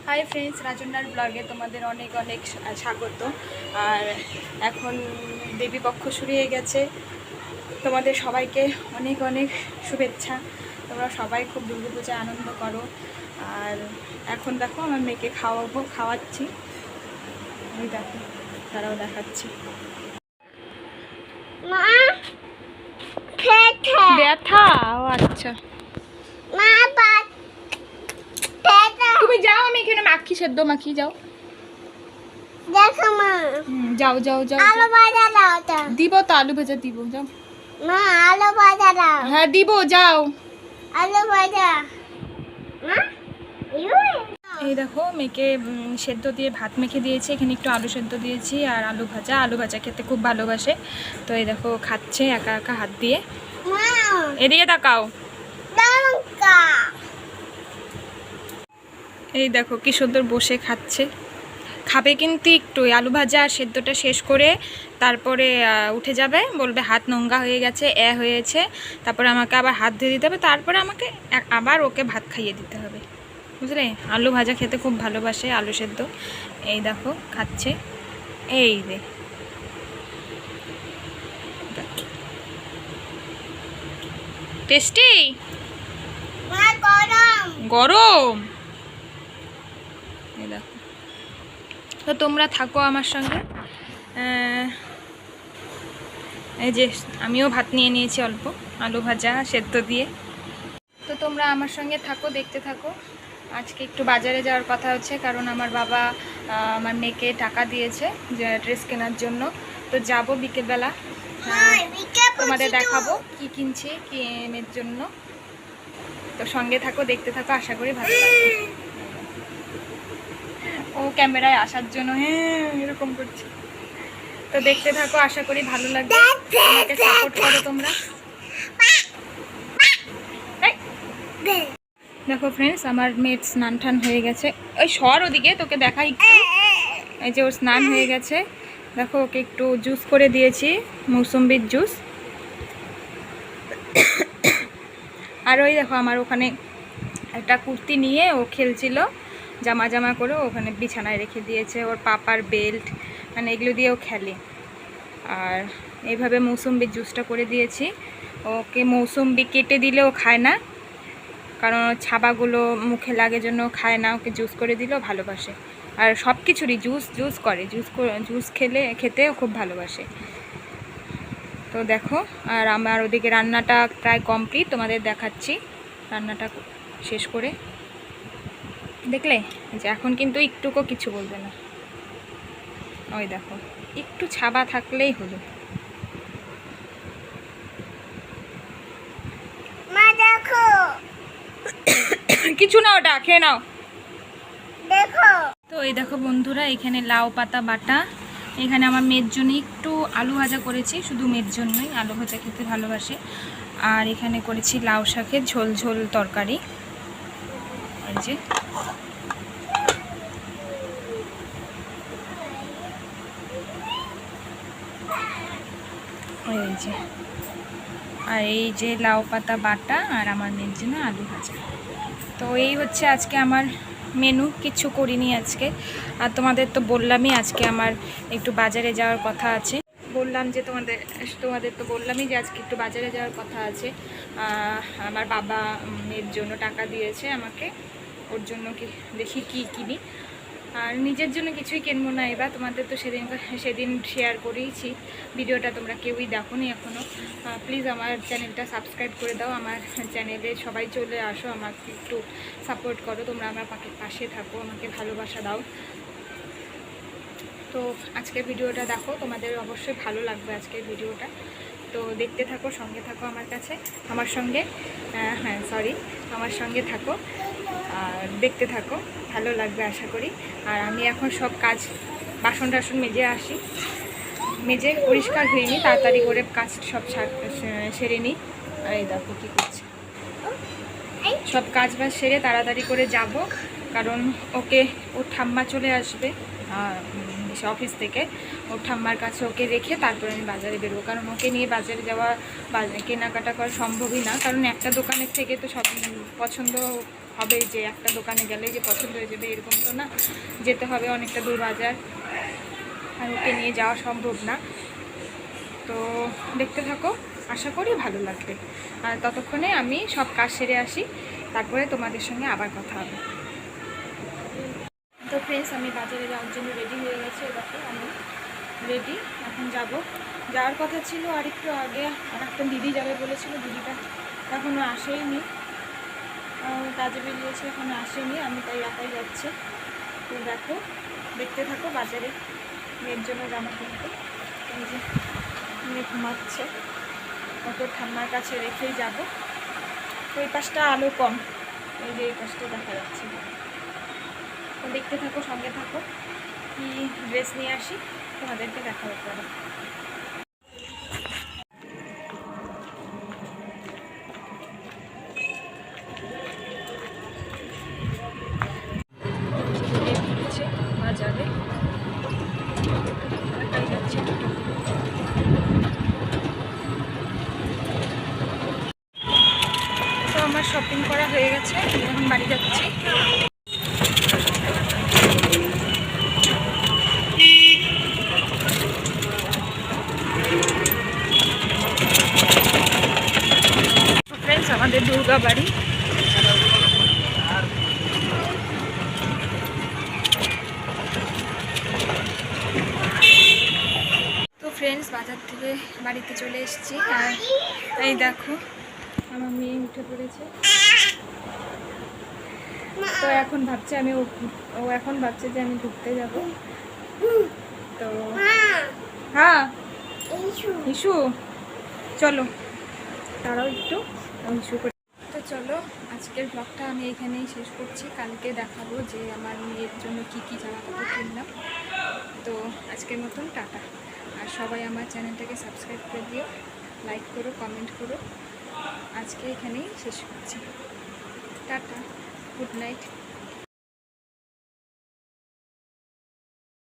Hi friends, রাজন্যার ব্লগে তোমাদের অনেক অনেক স্বাগত। আর এখন দেবী পক্ষ শুরু হয়ে গেছে, তোমাদের সবাইকে অনেক অনেক শুভেচ্ছা। তোমরা সবাই খুব দুর্গাপূজায় আনন্দ করো। আর এখন দেখো আমার মেয়েকে খাওয়াচ্ছি, ওই দেখো তারাও দেখাচ্ছি। ব্যথা? ও আচ্ছা, তুমি যাও, আমি এখানে মাখি সেদ্ধ মাখি, যাও যাও যাও যাও। দিব তো, আলু ভেজা দিব, যাও। হ্যাঁ দিব, যাও। এই দেখো মেয়েকে সেদ্ধ দিয়ে ভাত মেখে দিয়েছি, এখানে একটু আলু সেদ্ধ দিয়েছি আর আলু ভাজা খেতে খুব ভালোবাসে। তো এই দেখো খাচ্ছে একা একা হাত দিয়ে। এদিকে তাকাও। এই দেখো কি সুন্দর বসে খাচ্ছে। খাবে কিন্তু একটু, আলু ভাজা আর সেদ্ধটা শেষ করে তারপরে উঠে যাবে, বলবে হাত নোংরা হয়ে গেছে, হয়েছে। তারপরে আমাকে আবার হাত ধুয়ে দিতে হবে, তারপরে আমাকে আবার ওকে ভাত খাইয়ে দিতে হবে, বুঝলে। আলু ভাজা খেতে খুব ভালোবাসে, আলু সেদ্ধ। এই দেখো খাচ্ছে, এই রে টেস্টি। গরম। এই দেখো, তো তোমরা থাকো আমার সঙ্গে। এই যে আমিও ভাত নিয়ে নিয়েছি অল্প, আলু ভাজা সেদ্ধ দিয়ে। তো তোমরা আমার সঙ্গে থাকো, দেখতে থাকো। আজকে একটু বাজারে যাওয়ার কথা হচ্ছে, কারণ আমার বাবা আমার মেয়েকে টাকা দিয়েছে যে ড্রেস কেনার জন্য। তো যাব বিকেলবেলা, তোমাদের দেখাবো কি কিনছি, কি মেয়ের জন্য। তো সঙ্গে থাকো, দেখতে থাকো, আশা করি ভালো লাগবে। ও ক্যামেরায় আসার জন্য এরকম করছে। তো দেখতে থাকো, আশা করি ভালো লাগবে। আমাকে সাপোর্ট করো তোমরা। দেখো ফ্রেন্ডস, আমার মেয়ের স্নান টান হয়ে গেছে। ওই সর ওদিকে, তোকে দেখাই একটু। এই যে ওর স্নান হয়ে গেছে, দেখো ওকে একটু জুস করে দিয়েছি, মৌসুম্বির জুস। আর ওই দেখো আমার ওখানে একটা কুর্তি নিয়ে ও খেলছিল, জামা করে ওখানে বিছানায় রেখে দিয়েছে। ওর পাপার বেল্ট, মানে এগুলো দিয়েও খেলে। আর এইভাবে মৌসুম্বির জুসটা করে দিয়েছি ওকে। মৌসুম্বি কেটে দিলেও খায় না, কারণ ছাবাগুলো মুখে লাগে জন্য খায় না। ওকে জুস করে দিলেও ভালোবাসে। আর সব কিছুরই জুস করে, জুস খেতেও খুব ভালোবাসে। তো দেখো, আর আমার ওদিকে রান্নাটা প্রায় কমপ্লিট, তোমাদের দেখাচ্ছি রান্নাটা শেষ করে। দেখলে যে এখন কিন্তু একটুকু কিছু বলবে না। ওই দেখো, একটু ছাবা থাকলেই হলো। কিছু না, ওটা খেয়ে নাও। তো এই দেখো বন্ধুরা, এখানে লাউ পাতা বাটা, এখানে আমার মেয়ের জন্য একটু আলু ভাজা করেছি, শুধু মেয়ের জন্যই, আলু ভাজা খেতে ভালোবাসে। আর এখানে করেছি লাউ শাকের ঝোল ঝোল তরকারি। এই যে আর এই যে লাউ পাতা বাটা, আর আমার মেয়ের জন্য আলু ভাজা। তো এই হচ্ছে আজকে আমার মেনু, কিছু করিনি আজকে। আর তোমাদের তো বললামই আজকে আমার একটু বাজারে যাওয়ার কথা আছে। বললাম যে তোমাদের তো বললামই যে আজকে একটু বাজারে যাওয়ার কথা আছে। আমার বাবা মেয়ের জন্য টাকা দিয়েছে আমাকে, ওর জন্য দেখি কি কিনি। আর নিজের জন্য কিছুই কিনবো না এবার। তোমাদের তো সেদিন শেয়ার করেইছি ভিডিওটা, তোমরা কেউই দেখোনি এখনও। প্লিজ আমার চ্যানেলটা সাবস্ক্রাইব করে দাও। আমার চ্যানেলে সবাই চলে আসো, আমাকে একটু সাপোর্ট করো তোমরা, আমার পাশে থাকো, আমাকে ভালোবাসা দাও। তো আজকের ভিডিওটা দেখো, তোমাদের অবশ্যই ভালো লাগবে আজকের ভিডিওটা। তো দেখতে থাকো, সঙ্গে থাকো আমার সঙ্গে আমার সঙ্গে থাকো আর দেখতে থাকো, ভালো লাগবে আশা করি। আর আমি এখন সব কাজ, বাসন টাসন মেজে পরিষ্কার হয়নি, তাড়াতাড়ি করে কাজ সব সেরে নিই। আর এই দেখো কী করছে, সব কাজ বাজ সেরে তাড়াতাড়ি করে যাব, কারণ ওর ঠাম্মা চলে আসবে অফিস থেকে। ওর ঠাম্মার কাছে ওকে রেখে তারপরে আমি বাজারে বেরোবো, কারণ ওকে নিয়ে বাজারে যাওয়া কেনাকাটা করা সম্ভবই না, কারণ একটা দোকানের থেকে তো সব পছন্দ হবে যে একটা দোকানে গেলে যে পছন্দ হয়ে যাবে এরকম তো না, যেতে হবে অনেকটা দূর বাজার, আর ওকে নিয়ে যাওয়া সম্ভব না। তো দেখতে থাকো, আশা করি ভালো লাগবে। আর ততক্ষণে আমি সব কাজ সেরে আসি, তারপরে তোমাদের সঙ্গে আবার কথা হবে। তো ফ্রেন্ডস, আমি বাজারে যাওয়ার জন্য রেডি হয়ে গেছি। এবারে আমি রেডি, এখন যাব। যাওয়ার কথা ছিল আর একটু আগে, আর একটা দিদি যাবে বলেছিল, দিদিটা এখনও আসেইনি, কাজে বেরিয়েছে, এখনও আসেনি, আমি তাই একাই যাচ্ছি। তো দেখো, দেখতে থাকো, বাজারে মেয়ের জন্য জামা কিনতে। এই যে মেয়ে ঘুমাচ্ছে, ওকে ঠাম্মার কাছে রেখেই যাব। ওই পাশটা আলো কম, এই যে এই পাশটা দেখা যাচ্ছে। তো দেখতে থাকো, সঙ্গে থাকো, কি ড্রেস নিয়ে আসি তোমাদেরকে দেখাবো পরে। বাজারে যাচ্ছে, তো আমার শপিং করা হয়ে গেছে, এখন বাড়ি যাচ্ছি। ফ্রেন্ডস, আমাদের দুর্গা বাড়ি। তো ফ্রেন্ডস, বাজার থেকে বাড়িতে চলে এসেছি, আর এই দেখো আমার মেয়ে উঠে পড়েছে। তো এখন ভাবছে ও এখন ভাবছে যে আমি ঘুরতে যাব। তো হ্যাঁ ইস্যু, চলো তারাও একটু ইস্যু করে। তো চলো, আজকের ব্লগটা আমি এখানেই শেষ করছি। কালকে দেখাবো যে আমার মেয়ের জন্য কি কি জামা কাপড় কিনলাম। তো আজকের মতন টাটা। আর সবাই আমার চ্যানেলটাকে সাবস্ক্রাইব করে দিও, লাইক করো, কমেন্ট করো। আজকে এখানেই শেষ করছি, টাটা, গুড নাইট।